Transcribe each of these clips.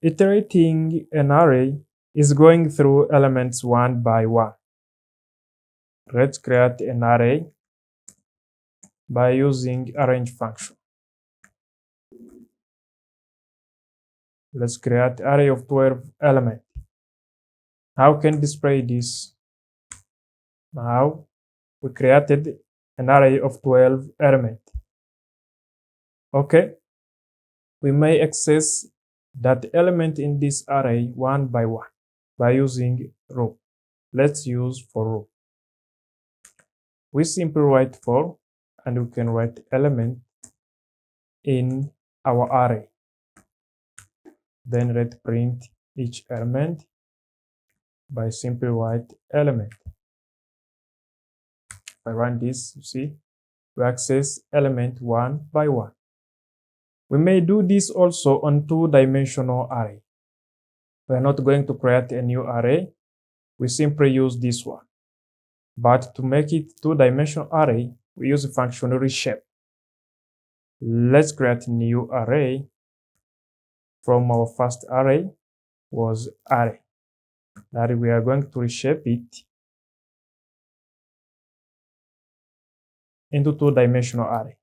Iterating an array is going through elements one by one. Let's create an array by using arrange function. Let's create array of 12 elements. How can we display this? Now we created an array of 12 elements. Okay, we may access that element in this array one by one by using row. Let's use for row. We simply write for, and we can write element in our array. Then let's print each element by simply write element. If I run this, you see, we access element one by one. We may do this also on two-dimensional array. We are not going to create a new array. We simply use this one. But to make it two-dimensional array, we use a function reshape. Let's create a new array. From our first array was array. That we are going to reshape it into two-dimensional array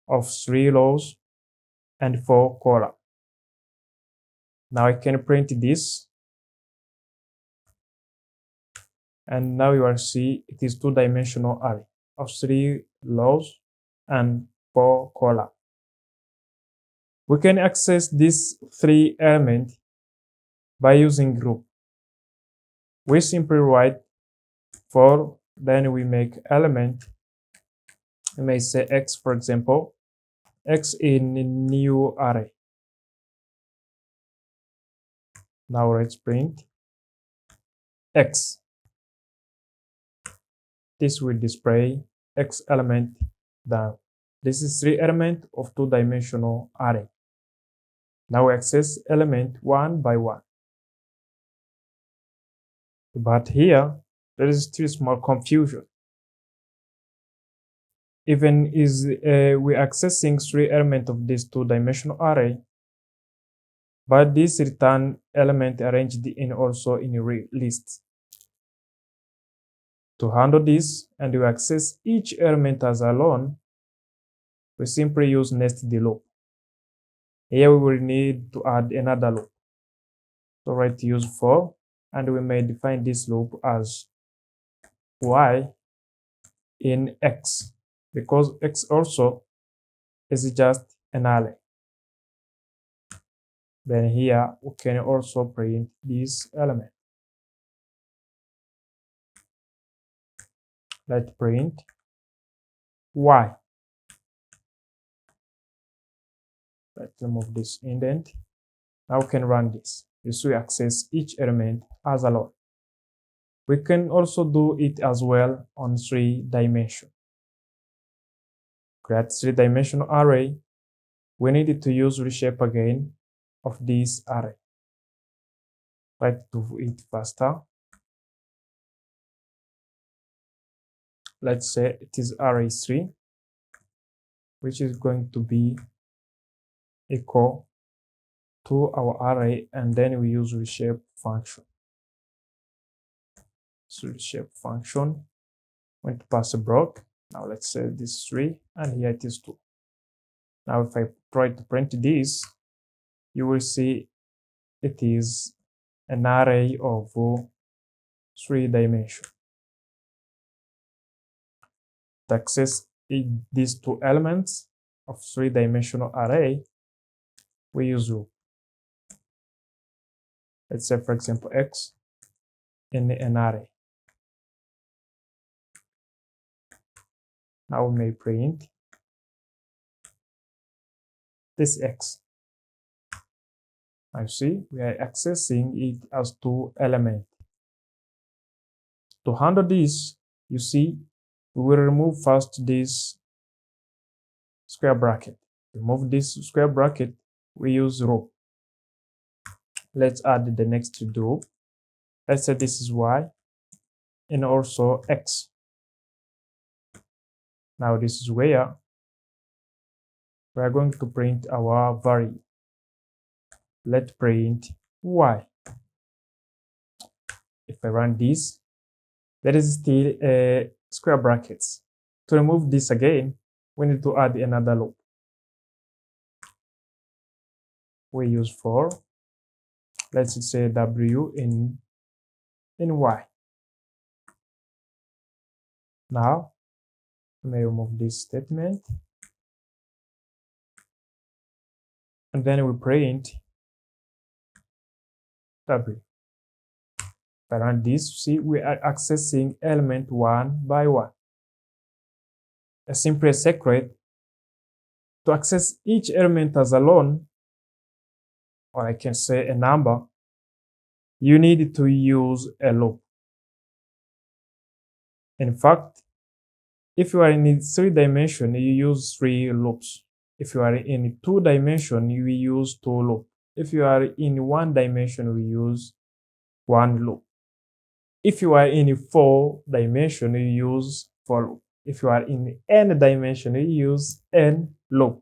of 3 rows and 4 columns. Now I can print this, and now you will see it is two-dimensional array of 3 rows and 4 columns. We can access these 3 elements by using group. We simply write for, then we make element. We may say x, for example, x in a new array. Now let's print x. This will display x element down. This is 3 elements of two-dimensional array. Now we access element one by one. But here, there is still small confusion. Even is we accessing 3 elements of this two-dimensional array, but this return element arranged in also in a list. To handle this and we access each element as alone, we simply use nested loop. Here we will need to add another loop. So write use for, and we may define this loop as y in x, because x also is just an array. Then here we can also print this element. Let's print y. Let's remove this indent. Now we can run this. This will access each element as alone. We can also do it as well on 3 dimensions. Create 3-dimensional array. We need to use reshape again of this array. Try to do it faster. Let's say it is array 3, which is going to be equal to our array, and then we use reshape function. So reshape function going to pass a block. Now let's say this 3, and here it is 2. Now if I try to print this, you will see it is an array of 3 dimensions. To access these 2 elements of 3-dimensional array, we use loop. Let's say, for example, x in an array. Now we may print this x. Now see, we are accessing it as 2 elements. To handle this, you see, we will remove first this square bracket. Remove this square bracket, we use row. Let's add the next row. Let's say this is y and also x. Now this is where we are going to print our value. let's print y. If I run this, there is still a square brackets. To remove this again, we need to add another loop. We use for, let's say w in y. Now, I may remove this statement. And then we print w. If I run this, see we are accessing element one by one. A simple secret to access each element as alone, or I can say a number, you need to use a loop. In fact, if you are in 3 dimension, you use 3 loops. If you are in 2 dimension, you use 2 loops. If you are in 1 dimension, we use 1 loop. If you are in 4 dimension, you use 4 loop. If you are in n dimension, you use n loop.